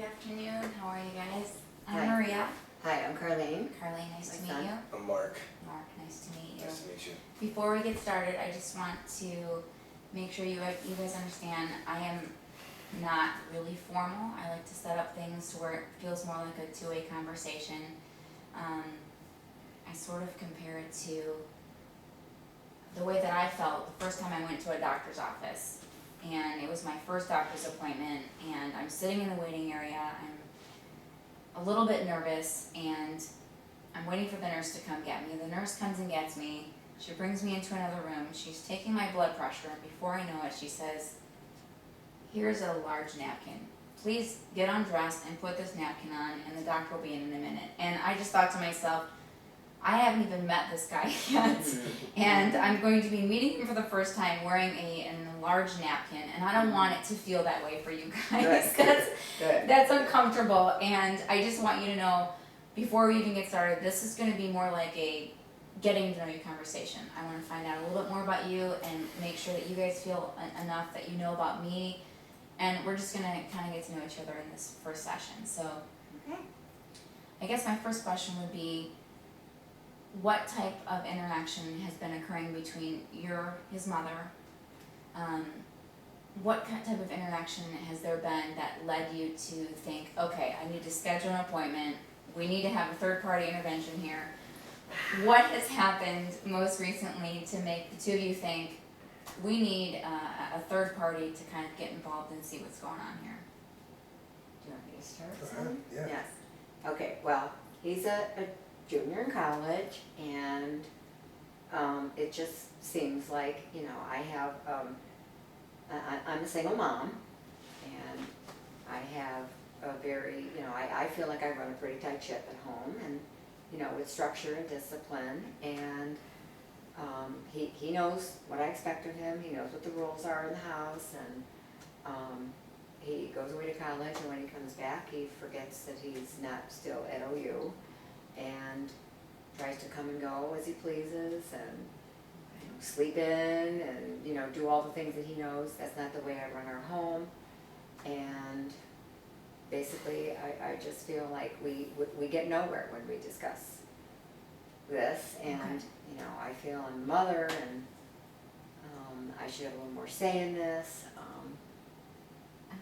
Good afternoon. How are you guys? I'm Hi. Maria. Hi, I'm Carlene. Carlene, nice to My meet son. you. I'm Mark. Mark, nice to meet you. Nice to meet you. Before we get started, I just want to make sure you guys understand I am not really formal. I like to set up things to where it feels more like a two-way conversation. I sort of compare it to the way that I felt the first time I went to a doctor's office. And it was my first doctor's appointment, and I'm sitting in the waiting area. I'm a little bit nervous, and I'm waiting for the nurse to come get me. The nurse comes and gets me. She brings me into another room. She's taking my blood pressure, and before I know it, she says, "Here's a large napkin. Please get undressed and put this napkin on, and the doctor will be in a minute." And I just thought to myself, I haven't even met this guy yet, and I'm going to be meeting him for the first time wearing a large napkin, and I don't want it to feel that way for you guys. That's uncomfortable, and I just want you to know, before we even get started, this is going to be more like a getting to know you conversation. I want to find out a little bit more about you and make sure that you guys feel enough that you know about me, and we're just going to kind of get to know each other in this first session. So, Okay. I guess my first question would be, what type of interaction has been occurring between his mother? What type of interaction has there been that led you to think, okay, I need to schedule an appointment, we need to have a third-party intervention here? What has happened most recently to make the two of you think we need a third party to kind of get involved and see what's going on here? Do you want me to start? Go Sam? ahead. Yeah. Yes. Okay, well, he's a junior in college, and it just seems like, I have, I'm a single mom, and I have a very, I feel like I run a pretty tight ship at home, and, with structure and discipline, and he knows what I expect of him, he knows what the rules are in the house, and he goes away to college, and when he comes back, he forgets that he's not still at OU, and tries to come and go as he pleases, and sleep in, and do all the things that he knows. That's not the way I run our home, and basically I just feel like we get nowhere when we discuss this, and Okay. I feel I'm a mother, and I should have a little more say in this,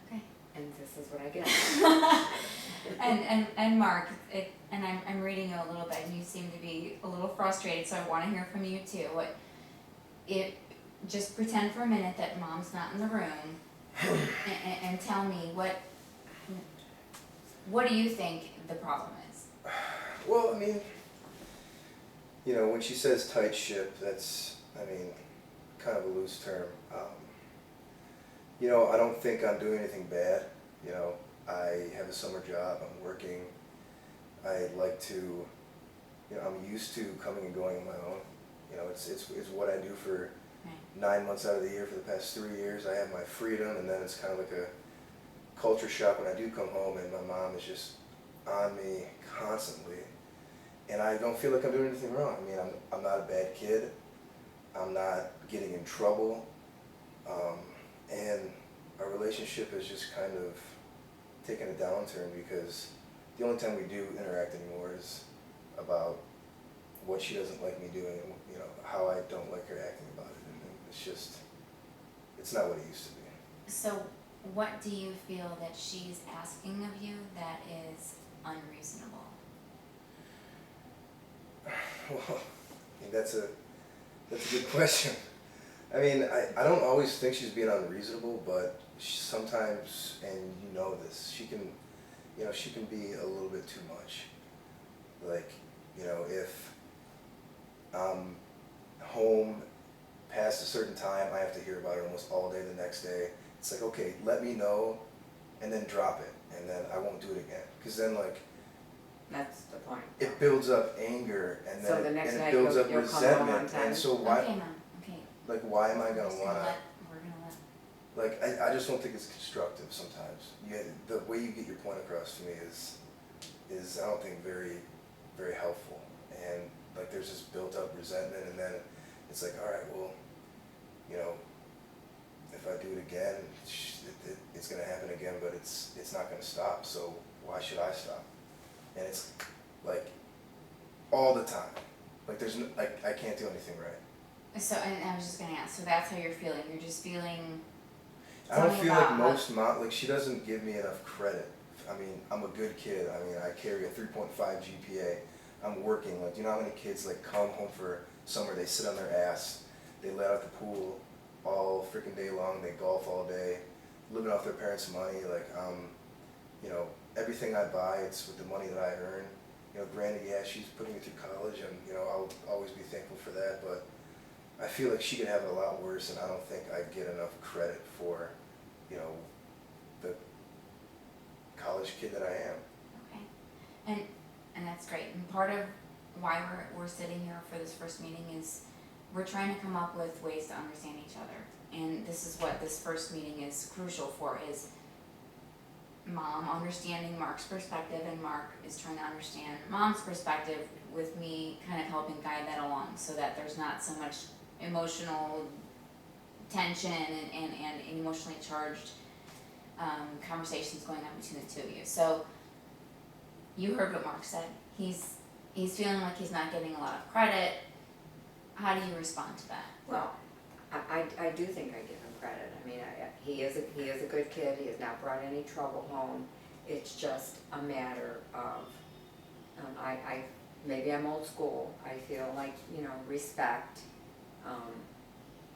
Okay. and this is what I get. And Mark, and I'm reading you a little bit, and you seem to be a little frustrated, so I want to hear from you too. Just pretend for a minute that Mom's not in the room, and tell me what do you think the problem is? Well, I mean, when she says tight ship, that's, kind of a loose term. I don't think I'm doing anything bad. I have a summer job, I'm working. I like to, I'm used to coming and going on my own. It's what I do for 9 months out of the year for the past 3 years. I have my freedom, and then it's kind of like a culture shock when I do come home and my mom is just on me constantly. And I don't feel like I'm doing anything wrong. I'm not a bad kid. I'm not getting in trouble. And our relationship has just kind of taken a downturn because the only time we do interact anymore is about what she doesn't like me doing, how I don't like her acting about it, and it's not what it used to be. So, what do you feel that she's asking of you that is unreasonable? Well, that's a good question. I don't always think she's being unreasonable, but sometimes, and you know this, she can be a little bit too much. Like, if I'm home past a certain time, I have to hear about it almost all day the next day. It's like, okay, let me know, and then drop it, and then I won't do it again. Because then, That's the point. it builds up anger, and So then the next it night builds up you'll come home on resentment. time. And so Okay, Mom, okay. why am I We're gonna just wanna? we're gonna let. I just don't think it's constructive sometimes. The way you get your point across to me is I don't think very, very helpful. And there's this built up resentment, and then it's like, all right, well, if I do it again, it's gonna happen again, but it's not gonna stop, so why should I stop? And it's like all the time. Like there's no, like I can't do anything right. So, and I was just gonna ask, so that's how you're feeling, you're just feeling, I don't Tell me feel about like how- most like she doesn't give me enough credit. I mean, I'm a good kid. I mean, I carry a 3.5 GPA. I'm working. Like, you know how many kids like come home for summer, they sit on their ass, they let out the pool all freaking day long, they golf all day, living off their parents' money. Like, you know, everything I buy, it's with the money that I earn. You know, granted, yeah, she's putting me through college, and you know, I'll always be thankful for that. But I feel like she could have it a lot worse, and I don't think I get enough credit for, you know, the college kid that I am. okay, and that's great, and part of why we're sitting here for this first meeting is we're trying to come up with ways to understand each other, and this is what this first meeting is crucial for, is Mom understanding Mark's perspective, and Mark is trying to understand Mom's perspective, with me kind of helping guide that along, so that there's not so much emotional tension and emotionally charged conversations going on between the two of you. So you heard what Mark said. He's feeling like he's not getting a lot of credit. How do you respond to that? Well, I do think I give him credit. I mean, he is a good kid. He has not brought any trouble home. It's just a matter of, maybe I'm old school. I feel like, you know, respect.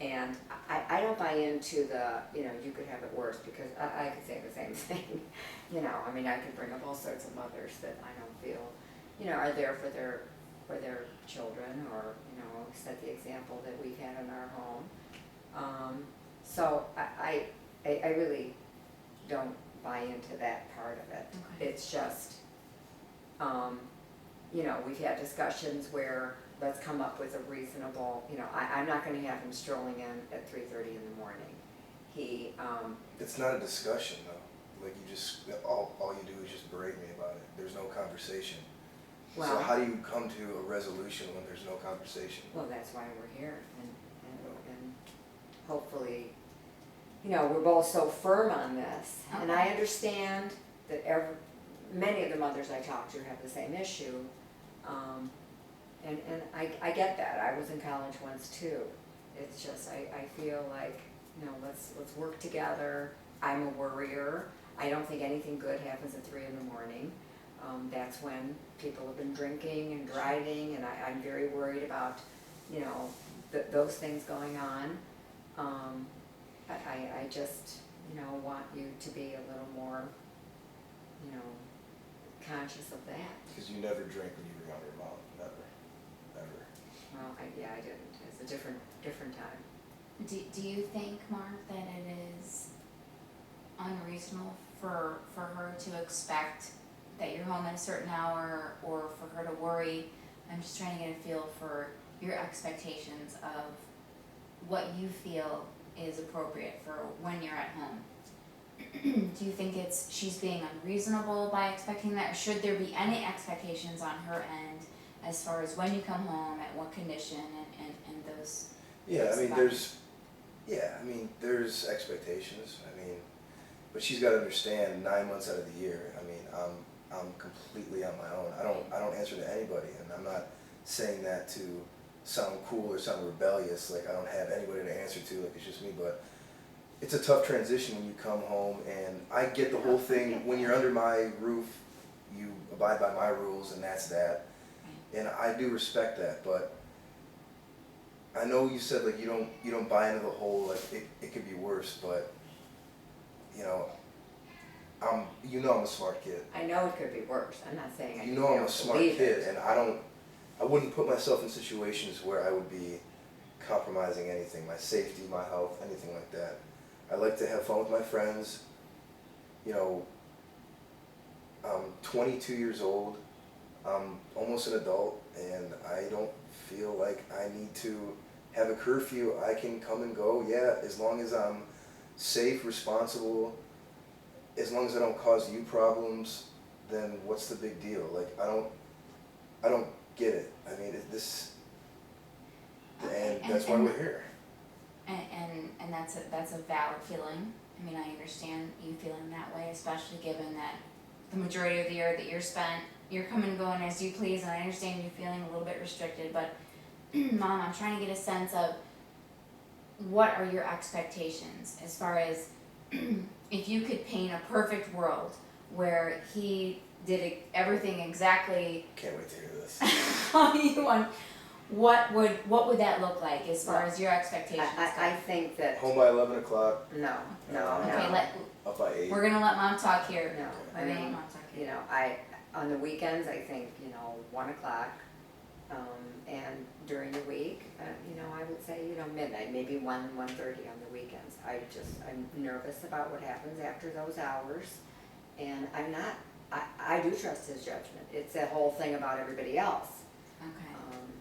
And I don't buy into the, you know, you could have it worse, because I could say the same thing. You know, I mean, I could bring up all sorts of mothers that I don't feel, you know, are there for their children, or, you know, set the example that we've had in our home. So I really don't buy into that part of it. Okay. It's just, you know, we've had discussions where let's come up with a reasonable, you know, I'm not gonna have him strolling in at 3:30 in the morning. He, It's not a discussion though. Like you just, all you do is just berate me about it. There's no conversation. So well, how do you come to a resolution when there's no conversation? well, that's why we're here, and hopefully, you know, we're both so firm on this. And I understand that many of the mothers I talk to have the same issue. And I get that. I was in college once too. It's just, I feel like, you know, let's work together. I'm a worrier. I don't think anything good happens at 3 in the morning. That's when people have been drinking and driving, and I'm very worried about, you know, those things going on. I just, you know, want you to be a little more, you know, conscious of that. Because you never drank when you were younger, Mom. Never. Never. Well, I didn't. It's a different time. Do you think, Mark, that it is unreasonable for her to expect that you're home at a certain hour, or for her to worry? I'm just trying to get a feel for your expectations of what you feel is appropriate for when you're at home. Do you think she's being unreasonable by expecting that, or should there be any expectations on her end as far as when you come home, at what condition, and those? Yeah, I mean, there's expectations. I mean, but she's got to understand 9 months out of the year, I mean, I'm completely on my own. I don't answer to anybody, and I'm not saying that to sound cool or sound rebellious, like I don't have anybody to answer to, like it's just me, but it's a tough transition when you come home, and I get the whole thing. When you're under my roof, you abide by my rules, and that's that. And I do respect that, but I know you said like you don't buy into the whole like it could be worse, but you know, I'm a smart kid. I know it could be worse. I'm not saying I You know I'm a don't smart believe kid, it. and I wouldn't put myself in situations where I would be compromising anything, my safety, my health, anything like that. I like to have fun with my friends. You know, I'm 22 years old. I'm almost an adult, and I don't feel like I need to have a curfew. I can come and go, yeah, as long as I'm safe, responsible, as long as I don't cause you problems, then what's the big deal? Like, I don't get it. I mean, and that's why we're here. And that's a valid feeling. I mean, I understand you feeling that way, especially given that the majority of the year that you're coming and going as you please, and I understand you feeling a little bit restricted, but Mom, I'm trying to get a sense of what are your expectations as far as if you could paint a perfect world where he did everything exactly Can't wait to hear this. how you want, what would that look like as far as your expectations I go? think that, Home by 11 o'clock, no, Okay, up by 8. we're gonna let Mom talk here. no, I We're gonna let mean, Mom talk you here. know, on the weekends, I think, 1 o'clock. And during the week, I would say, midnight, maybe 1:30 on the weekends. I'm nervous about what happens after those hours. And I do trust his judgment. It's a whole thing about everybody else. Okay. Um,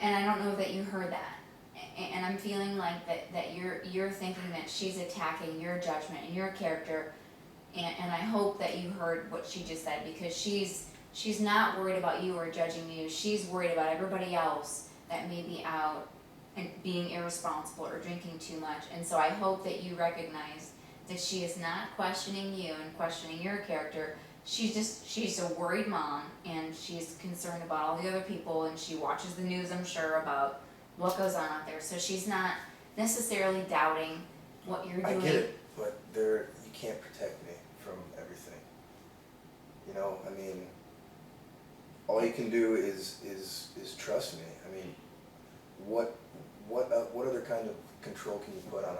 And I don't know that you heard that. And I'm feeling like that you're thinking that she's attacking your judgment and your character. And I hope that you heard what she just said, because she's not worried about you or judging you. She's worried about everybody else that may be out and being irresponsible or drinking too much. And so I hope that you recognize that she is not questioning you and questioning your character. She's a worried mom, and she's concerned about all the other people, and she watches the news, I'm sure, about what goes on out there. So she's not necessarily doubting what you're I doing. get it, but you can't protect me from everything. I mean, all you can do is trust me. I mean, what other kind of control can you put on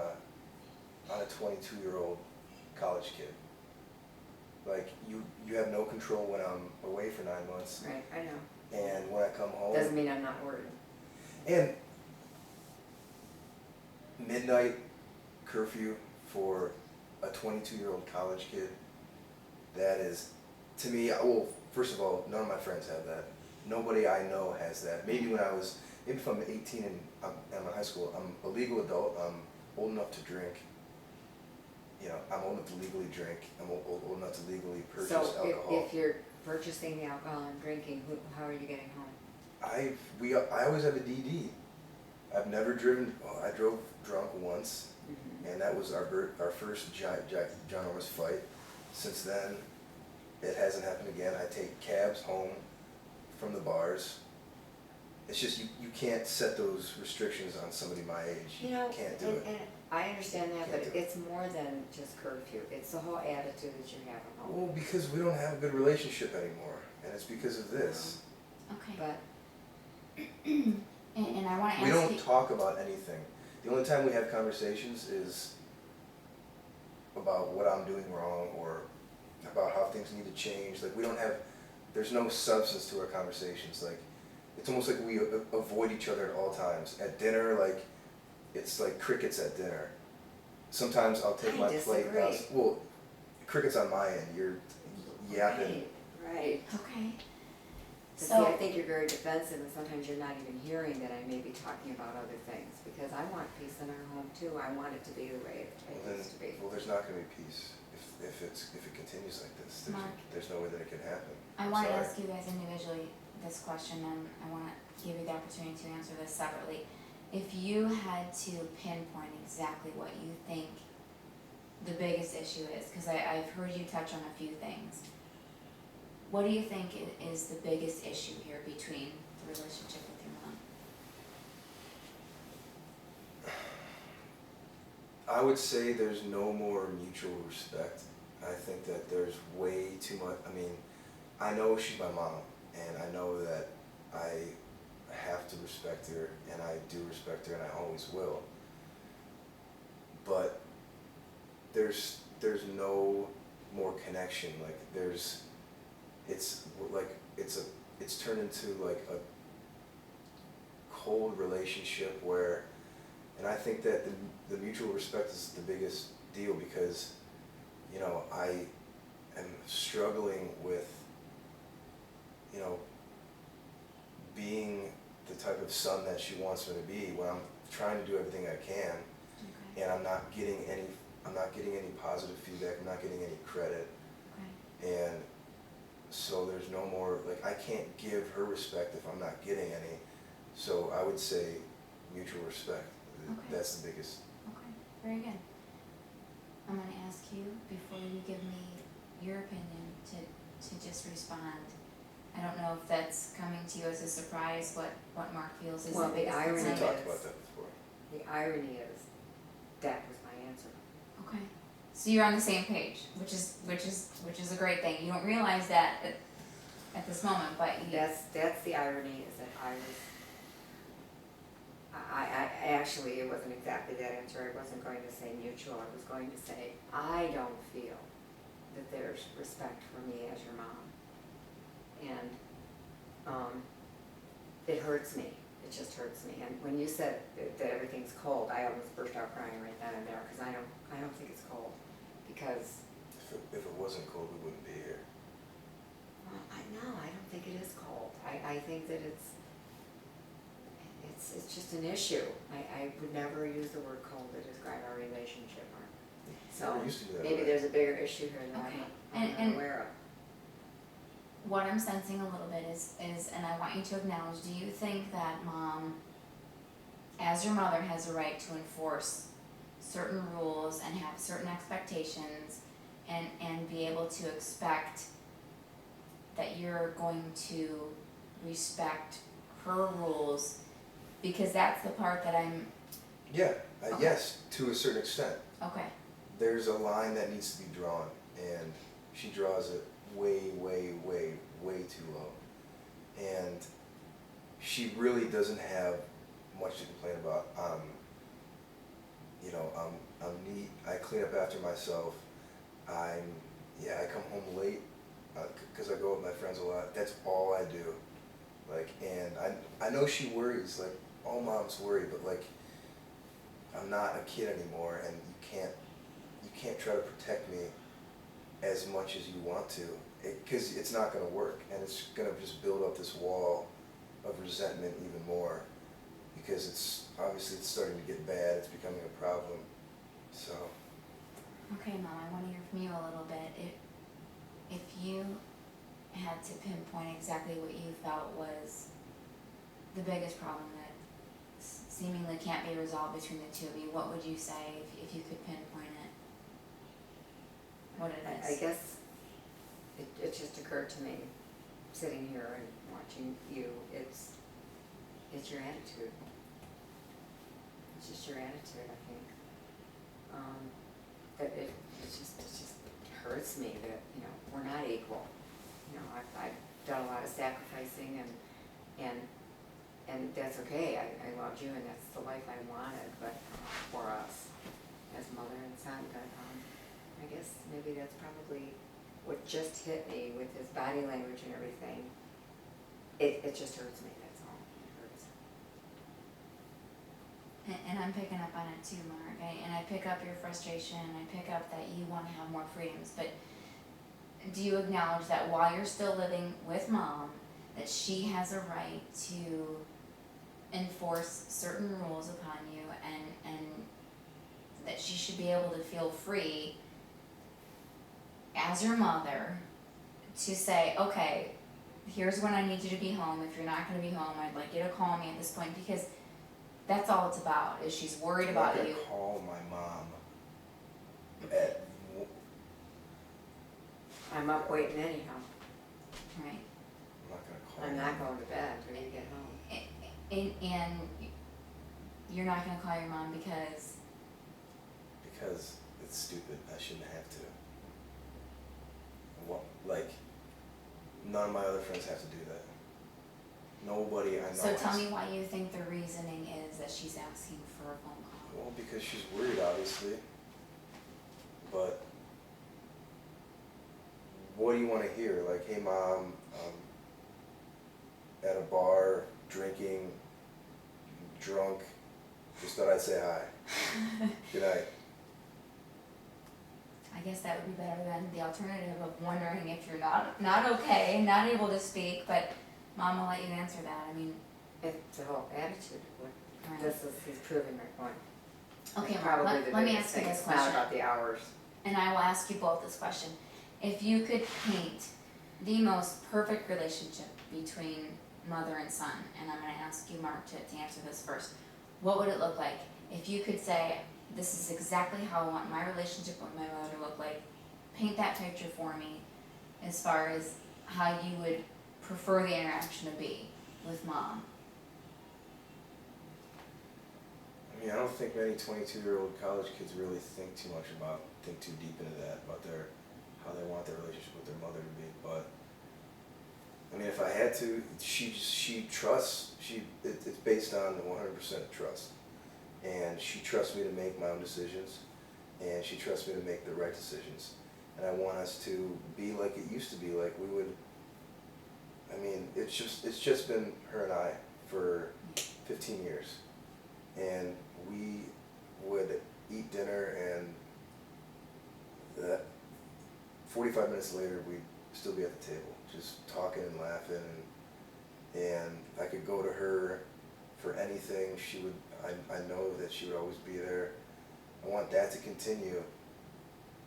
a 22-year-old college kid? Like, you have no control when I'm away for 9 months, Right, I know. and when I come home. Doesn't mean I'm not worried. And midnight curfew for a 22-year-old college kid, that is, to me, well, first of all, none of my friends have that. Nobody I know has that. Maybe if I'm 18 and I'm in high school, I'm a legal adult, I'm old enough to drink. I'm old enough to legally drink. I'm old enough to legally purchase So alcohol. if you're purchasing the alcohol and drinking, how are you getting home? I always have a DD. I've never driven. Oh, I drove drunk once, and that was our first ginormous fight. Since then, it hasn't happened again. I take cabs home from the bars. It's just you can't set those restrictions on somebody my age. You can't do it. And I understand that, Can't but do it. it's more than just curfew. It's the whole attitude that you have at home. Well, because we don't have a good relationship anymore, and it's because of this. Okay. But And I want to ask We you. don't talk about anything. The only time we have conversations is about what I'm doing wrong or about how things need to change. Like, there's no substance to our conversations. Like, it's almost like we avoid each other at all times. At dinner, like, it's like crickets at dinner. Sometimes I'll take I my plate. disagree. Well, crickets on my end. You're yapping. Right. Okay. See, So- I think you're very defensive, and sometimes you're not even hearing that I may be talking about other things, because I want peace in our home too. I want it to be the way it used to be. Well, there's not going to be peace if it continues like this. Mark. There's no way that it can happen. I want to Sorry. ask you guys individually this question, and I want to give you the opportunity to answer this separately. If you had to pinpoint exactly what you think the biggest issue is, because I've heard you touch on a few things, what do you think is the biggest issue here between the relationship with your mom? I would say there's no more mutual respect. I think that there's way too much. I mean, I know she's my mom, and I know that I have to respect her, and I do respect her, and I always will. But there's no more connection. Like, it's turned into like a cold relationship where, and I think that the mutual respect is the biggest deal, because I am struggling with being the type of son that she wants me to be when I'm trying to do everything I can, Okay. and I'm not getting any positive feedback. I'm not getting any credit. Okay. And so there's no more, like, I can't give her respect if I'm not getting any. So I would say mutual respect Okay. That's the biggest. Okay, very good. I'm gonna ask you, before you give me your opinion, to just respond. I don't know if that's coming to you as a surprise, what Mark feels is the Well, the biggest irony We concern. talked is- about that before. The irony is, that was my answer. Okay, so you're on the same page, which is a great thing. You don't realize that at this moment, but you. That's the irony, is that I actually, it wasn't exactly that answer. I wasn't going to say mutual. I was going to say, I don't feel that there's respect for me as your mom. And, it hurts me. It just hurts me. And when you said that everything's cold, I almost burst out crying right then and there, because I don't think it's cold. Because, If it wasn't cold, we wouldn't be here. well, I don't think it is cold. I think that it's just an issue. I would never use the word cold to describe our relationship, Mark. So Never used to do that maybe way. there's a bigger issue here that Okay. I'm not And- aware of. What I'm sensing a little bit is, and I want you to acknowledge, do you think that mom, as your mother, has a right to enforce certain rules and have certain expectations and be able to expect that you're going to respect her rules? Because that's the part that I'm, Yeah, Okay. yes, to a certain extent. okay, There's a line that needs to be drawn, and she draws it way, way, way, way too low. And she really doesn't have much to complain about. I'm neat. I clean up after myself. I come home late because I go with my friends a lot. That's all I do. Like, and I know she worries. Like, all moms worry, but like, I'm not a kid anymore, and you can't try to protect me as much as you want to, because it's not going to work, and it's going to just build up this wall of resentment even more, because it's starting to get bad. It's becoming a problem. So okay, Mom, I wanna hear from you a little bit. If you had to pinpoint exactly what you felt was the biggest problem that seemingly can't be resolved between the two of you, what would you say if you could pinpoint it? What it I is? guess it just occurred to me, sitting here and watching you, it's your attitude. It's just your attitude, I think. That it just hurts me that, we're not equal. I've done a lot of sacrificing and that's okay. I loved you and that's the life I wanted, but for us as mother and son, but I guess maybe that's probably what just hit me with his body language and everything. It just hurts me, that's all. It hurts. And I'm picking up on it too, Mark, and I pick up your frustration, and I pick up that you wanna have more freedoms, but do you acknowledge that while you're still living with Mom, that she has a right to enforce certain rules upon you, and that she should be able to feel free as your mother to say, okay, here's when I need you to be home. If you're not gonna be home, I'd like you to call me at this point, because that's all it's about, is she's worried I'm about not you. gonna call my mom at I'm up waiting anyhow. Right. I'm not gonna call. I'm my not mom. going to bed until you get home. And you're not gonna call your mom because, It's stupid. I shouldn't have to. Like, none of my other friends have to do that. Nobody I know. so tell has- me why you think the reasoning is that she's asking for a phone call. Well, because she's worried, obviously. But what do you want to hear? Like, hey, Mom, at a bar, drinking, drunk. Just thought I'd say hi. Good night. I guess that would be better than the alternative of wondering if you're not okay, not able to speak, but Mom will let you answer that. I mean, It's the whole attitude. right. He's proving my point. Okay, It's Mark, probably the let me biggest ask you thing. this It's not question, about the hours. and I will ask you both this question. If you could paint the most perfect relationship between mother and son, and I'm gonna ask you, Mark, to answer this first, what would it look like? if you could say, this is exactly how I want my relationship with my mother to look like, paint that picture for me as far as how you would prefer the interaction to be with mom. I mean, I don't think many 22-year-old college kids really think too deep into that, about how they want their relationship with their mother to be. But I mean, if I had to, she trusts. It's based on the 100% trust, and she trusts me to make my own decisions, and she trusts me to make the right decisions. And I want us to be like it used to be, like we would. I mean, it's just been her and I for 15 years, and we would eat dinner, and 45 minutes later we'd still be at the table, just talking and laughing, and I could go to her for anything. I know that she would always be there. I want that to continue,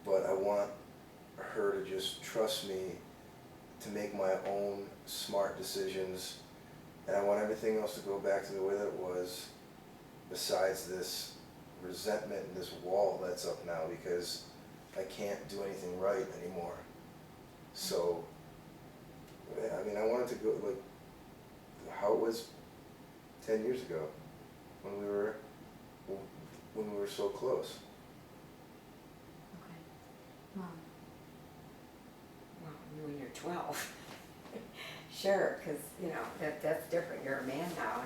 but I want her to just trust me to make my own smart decisions, and I want everything else to go back to the way that it was, besides this resentment and this wall that's up now because I can't do anything right anymore. So, I mean, I wanted to go like how it was 10 years ago when we were so close. Okay. Mom. Well, when you're 12, sure, because that's different. You're a man now,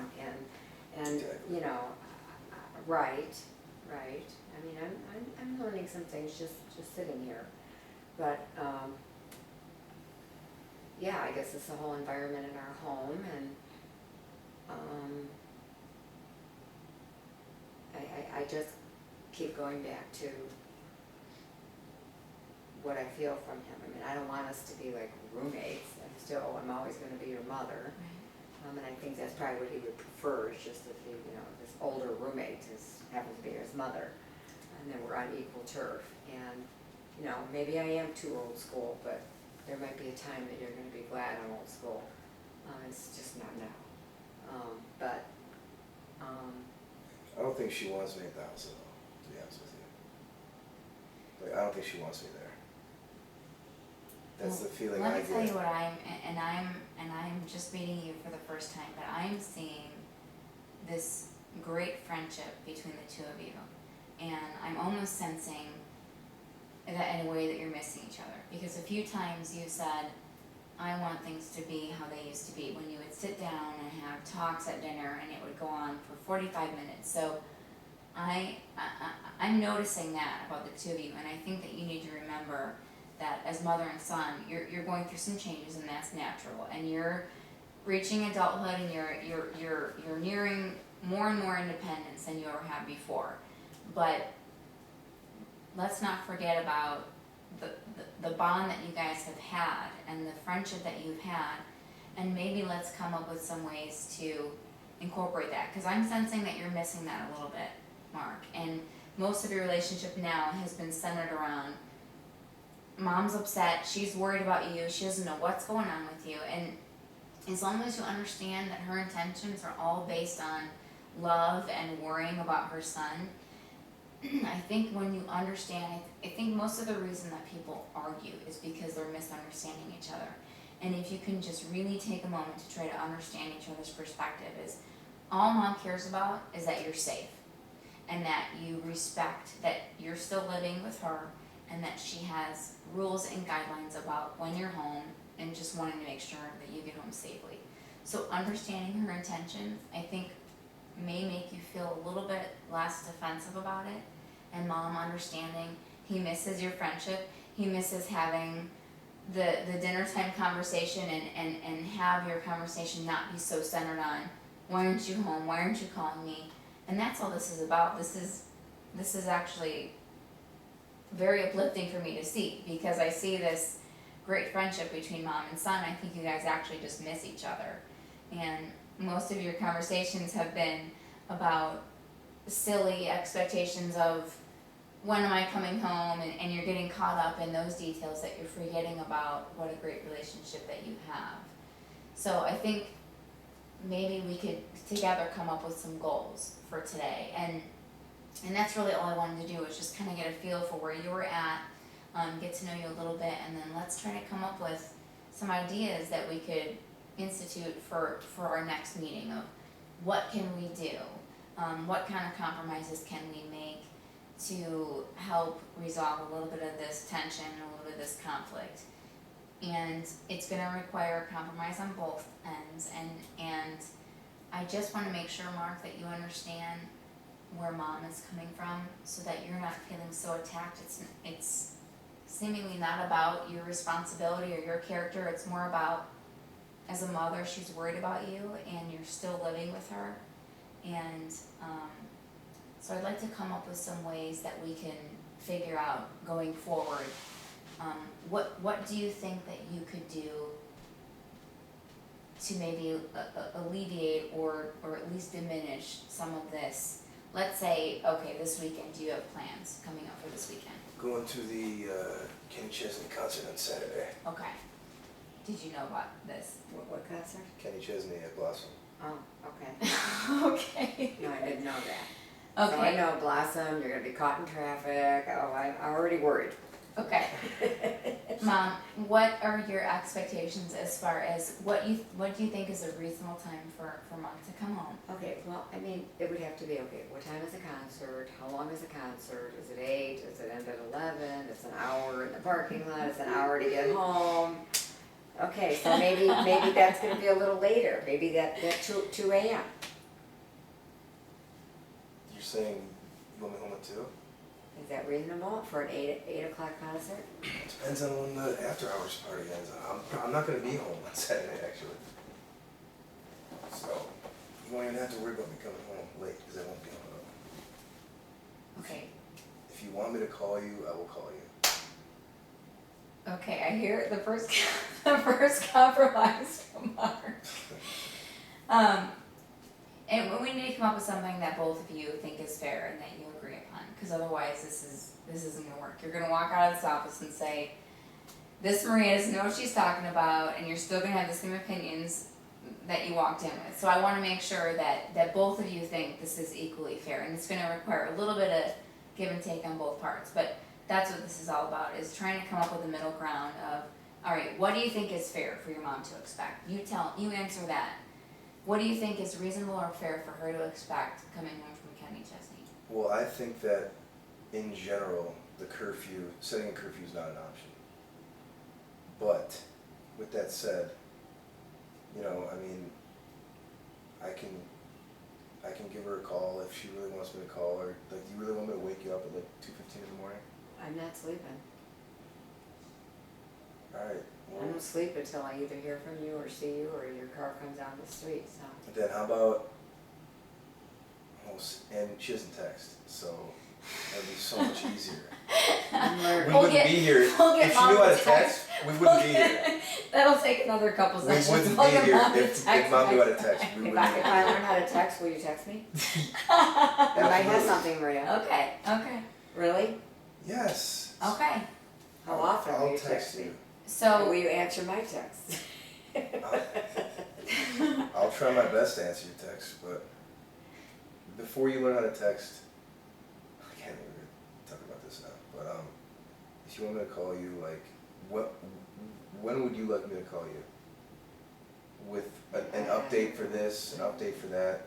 and Exactly. Right. I mean, I'm learning some things just sitting here, but yeah, I guess it's the whole environment in our home, and I just keep going back to what I feel from him. I mean, I don't want us to be like roommates. I'm always going to be your mother. Right. And I think that's probably what he would prefer, is just if he, this older roommate happens to be his mother, and then we're on equal turf. And, maybe I am too old school, but there might be a time that you're going to be glad I'm old school. It's just not now. I don't think she wants me at the house at all, to be honest with you. Like, I don't think she wants me there. That's Well, the feeling let I me get. tell you what I'm just meeting you for the first time, but I'm seeing this great friendship between the two of you, and I'm almost sensing that in a way that you're missing each other, because a few times you said, I want things to be how they used to be, when you would sit down and have talks at dinner and it would go on for 45 minutes. So I'm noticing that about the two of you, and I think that you need to remember that as mother and son, you're going through some changes, and that's natural, and you're reaching adulthood, and you're nearing more and more independence than you ever have before. But let's not forget about the bond that you guys have had and the friendship that you've had, and maybe let's come up with some ways to incorporate that, because I'm sensing that you're missing that a little bit, Mark, and most of your relationship now has been centered around mom's upset, she's worried about you, she doesn't know what's going on with you, and as long as you understand that her intentions are all based on love and worrying about her son, I think when you understand, I think most of the reason that people argue is because they're misunderstanding each other. And if you can just really take a moment to try to understand each other's perspective, is all mom cares about is that you're safe, and that you respect that you're still living with her, and that she has rules and guidelines about when you're home, and just wanting to make sure that you get home safely. So understanding her intentions, I think, may make you feel a little bit less defensive about it, and mom understanding he misses your friendship, he misses having the dinner time conversation, and have your conversation not be so centered on why aren't you home, why aren't you calling me, and that's all this is about. This is actually very uplifting for me to see, because I see this great friendship between mom and son. I think you guys actually just miss each other, and most of your conversations have been about silly expectations of when am I coming home, and you're getting caught up in those details that you're forgetting about what a great relationship that you have. So I think maybe we could together come up with some goals for today, and And that's really all I wanted to do, was just kind of get a feel for where you were at, get to know you a little bit, and then let's try to come up with some ideas that we could institute for our next meeting of what can we do, what kind of compromises can we make to help resolve a little bit of this tension, a little bit of this conflict. And it's gonna require compromise on both ends, and I just wanna make sure, Mark, that you understand where mom is coming from, so that you're not feeling so attacked. It's seemingly not about your responsibility or your character, it's more about, as a mother, she's worried about you and you're still living with her. And so I'd like to come up with some ways that we can figure out going forward. What do you think that you could do to maybe alleviate or at least diminish some of this? Let's say, okay, this weekend, do you have plans coming up for this weekend? Going to the Kenny Chesney concert on Saturday. Okay. Did you know about this? What concert? Kenny Chesney at Blossom. Oh, okay. Okay. No, I didn't know that. So I Okay, know Blossom, you're gonna be caught in traffic. Oh, I'm already worried. okay. Mom, what are your expectations as far as what do you think is a reasonable time for mom to come home? Okay, well, I mean, it would have to be, okay, what time is the concert? How long is the concert? Is it 8? Does it end at 11? It's an hour in the parking lot, it's an hour to get home. Okay, so maybe that's gonna be a little later, maybe that 2 a.m. You're saying you want me home at 2? Is that reasonable for an 8 o'clock concert? Depends on when the after hours party ends. I'm not gonna be home on Saturday, actually. So you won't even have to worry about me coming home late, because I won't be home. Okay, If you want me to call you, I will call you. okay, I hear the first compromise from Mark. And we need to come up with something that both of you think is fair and that you agree upon, because otherwise this isn't gonna work. You're gonna walk out of this office and say, this Maria doesn't know what she's talking about, and you're still gonna have the same opinions that you walked in with. So I wanna make sure that both of you think this is equally fair, and it's gonna require a little bit of give and take on both parts, but that's what this is all about, is trying to come up with a middle ground of, alright, what do you think is fair for your mom to expect? You answer that. What do you think is reasonable or fair for her to expect coming home from Kenny Chesney? Well, I think that in general, setting a curfew is not an option. But with that said, I mean, I can give her a call if she really wants me to call her. Like, do you really want me to wake you up at like 2:15 in the morning? I'm not sleeping. Alright, I well, don't sleep until I either hear from you or see you or your car comes down the street, so. then how about, and she doesn't text, so that'd be so much easier. We We'll wouldn't get- be here, we'll get if she knew mom how to to text, we wouldn't be here. That'll take another couple We sessions. wouldn't We'll be get here mom to if text mom knew how to next text, time. we If wouldn't I be learn how to text, will you text me? I might have Absolutely. something, Maria. Okay, Really? Yes. okay. How often will I'll you text me? Or will So, you answer my text? I'll try my best to answer your text, but before you learn how to text, I can't even talk about this now, but if you want me to call you, like, when would you like me to call you? With an update for this, an update for that.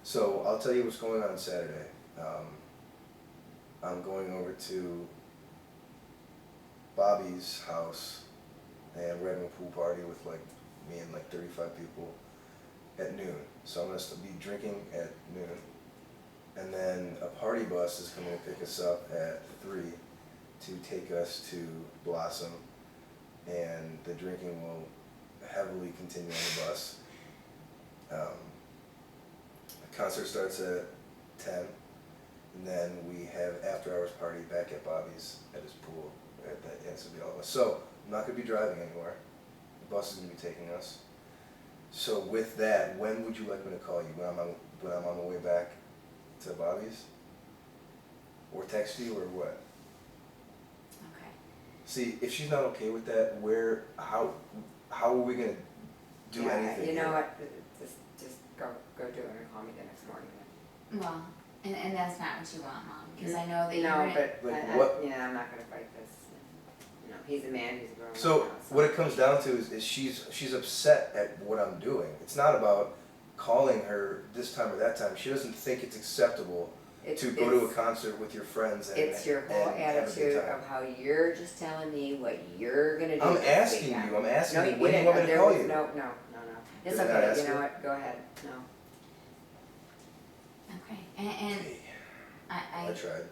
So I'll tell you what's going on Saturday. I'm going over to Bobby's house, and we're having a pool party with like me and like 35 people at noon. So I'm gonna be drinking at noon, and then a party bus is coming to pick us up at 3 to take us to Blossom, and the drinking will heavily continue on the bus. The concert starts at 10, and then we have after hours party back at Bobby's at his pool. That ends to be all of us. So I'm not going to be driving anywhere. The bus is going to be taking us. So with that, when would you like me to call you? When I'm on the way back to Bobby's? Or text you, or what? okay. See, if she's not okay with that, how are we going to do Yeah, anything? you know here? what, just go do it and call me the next morning then. Well, And that's not what you want, Mom, because I know that you're No, gonna. but, Like yeah, I'm not gonna fight this. You know, he's a man, he's a grown man So now, what it comes down to is she's upset at what I'm doing. It's not about calling her this time or that time. She doesn't think it's acceptable to go to a concert with your friends and It's your whole and have a attitude good time. of how you're just telling me what you're gonna do. I'm this asking weekend. you. I'm asking No, you. you When do you didn't. want me to There call was you? no. It's Did I not okay, ask you know you? what, go ahead, no. Okay, and Hey, I I tried.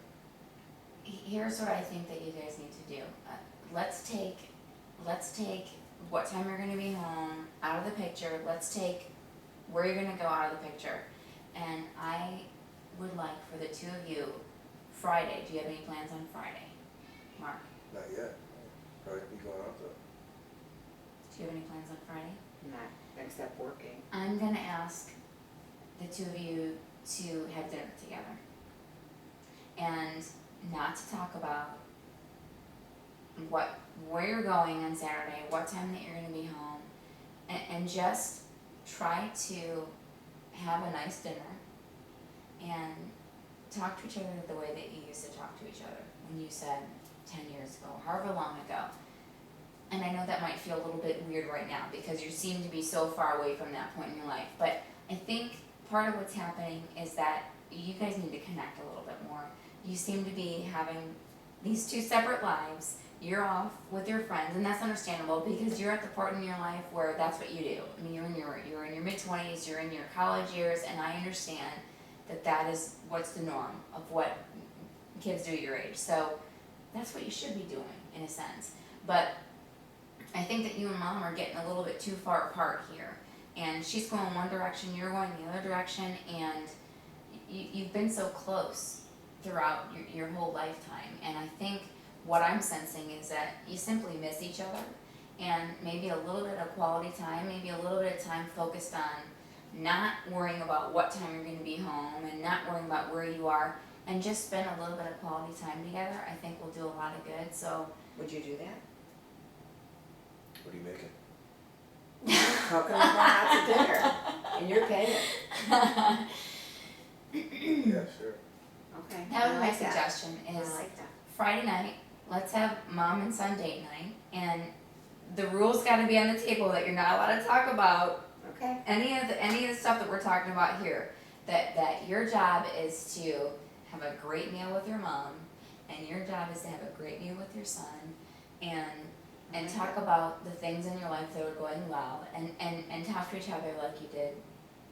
here's what I think that you guys need to do. Let's take what time you're gonna be home out of the picture. Let's take where you're gonna go out of the picture. And I would like for the two of you, Friday, do you have any plans on Friday? Mark, Not yet. Probably be going out though. do you have any plans on Friday? Not except working. I'm gonna ask the two of you to have dinner together. And not to talk about where you're going on Saturday, what time that you're gonna be home, and just try to have a nice dinner and talk to each other the way that you used to talk to each other when you said 10 years ago, however long ago. And I know that might feel a little bit weird right now because you seem to be so far away from that point in your life, but I think part of what's happening is that you guys need to connect a little bit more. You seem to be having these two separate lives. You're off with your friends, and that's understandable because you're at the part in your life where that's what you do. I mean, you're in your mid-20s, you're in your college years, and I understand that that is what's the norm of what kids do your age. So that's what you should be doing in a sense. But I think that you and Mom are getting a little bit too far apart here, and she's going one direction, you're going the other direction, and you've been so close throughout your whole lifetime. And I think what I'm sensing is that you simply miss each other, and maybe a little bit of quality time, maybe a little bit of time focused on not worrying about what time you're going to be home and not worrying about where you are, and just spend a little bit of quality time together, I think will do a lot of good. So Would you do that? What are you making? How come we're going out to dinner and you're paying? Yeah, sure. Okay. that would I be my like that. suggestion I is like that. Friday night, let's have Mom and son date night, and the rules gotta be on the table that you're not allowed to talk about Okay. any of the stuff that we're talking about here. That your job is to have a great meal with your mom, and your job is to have a great meal with your son, and talk about the things in your life that are going well, and talk to each other like you did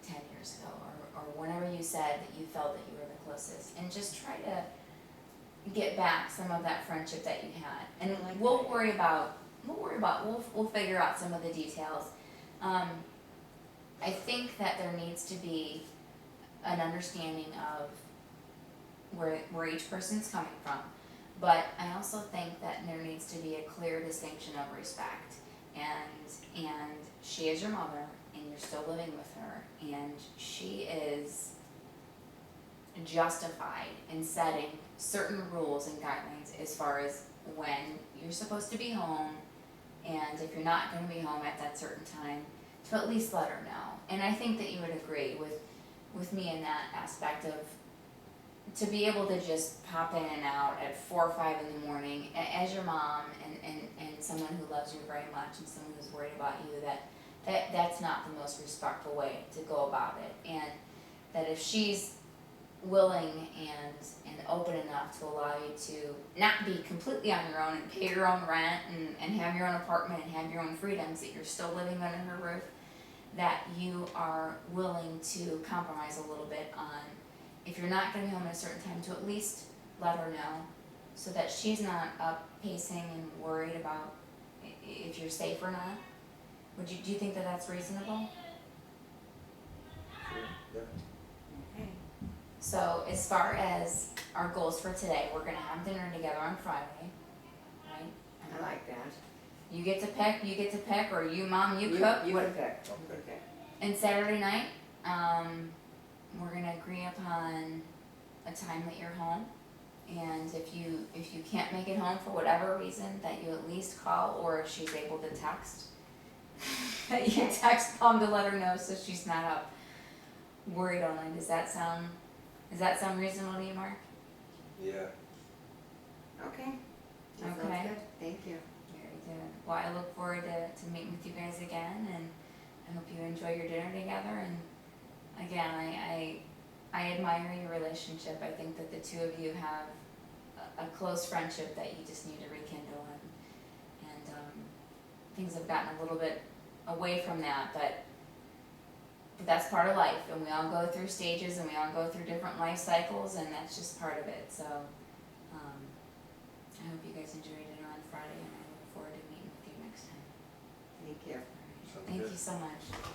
10 years ago, or whenever you said that you felt that you were the closest, and just try to get back some of that friendship that you had. And I like we'll that. we'll figure out some of the details. I think that there needs to be an understanding of where each person's coming from, but I also think that there needs to be a clear distinction of respect. And she is your mother, and you're still living with her, and she is justified in setting certain rules and guidelines as far as when you're supposed to be home, and if you're not going to be home at that certain time, to at least let her know. And I think that you would agree with me in that aspect of to be able to just pop in and out at 4 or 5 in the morning as your mom and someone who loves you very much and someone who's worried about you, that's not the most respectful way to go about it. And that if she's willing and open enough to allow you to not be completely on your own and pay your own rent and have your own apartment and have your own freedoms, that you're still living under her roof, that you are willing to compromise a little bit on, if you're not going to be home at a certain time, to at least let her know so that she's not up pacing and worried about if you're safe or not. Do you think that that's reasonable? Sure. Yeah. Okay. So as far as our goals for today, we're gonna have dinner together on Friday, right? I like that. You get to pick, or you, Mom, you cook. You What- can pick. You can pick. And Saturday night, we're gonna agree upon a time that you're home. And if you can't make it home for whatever reason, that you at least call, or if she's able to text, that you text Mom to let her know so she's not up worried all night. Does that sound Does that sound reasonable to you, Mark? Yeah. Okay. That sounds Okay. good. Thank you. Very good. Well, I look forward to meeting with you guys again, and I hope you enjoy your dinner together. And again, I admire your relationship. I think that the two of you have a close friendship that you just need to rekindle, and things have gotten a little bit away from that, but that's part of life, and we all go through stages, and we all go through different life cycles, and that's just part of it. So I hope you guys enjoy dinner on Friday, and I look forward to meeting with you next time. Thank you. Sounds Thank good. you so much.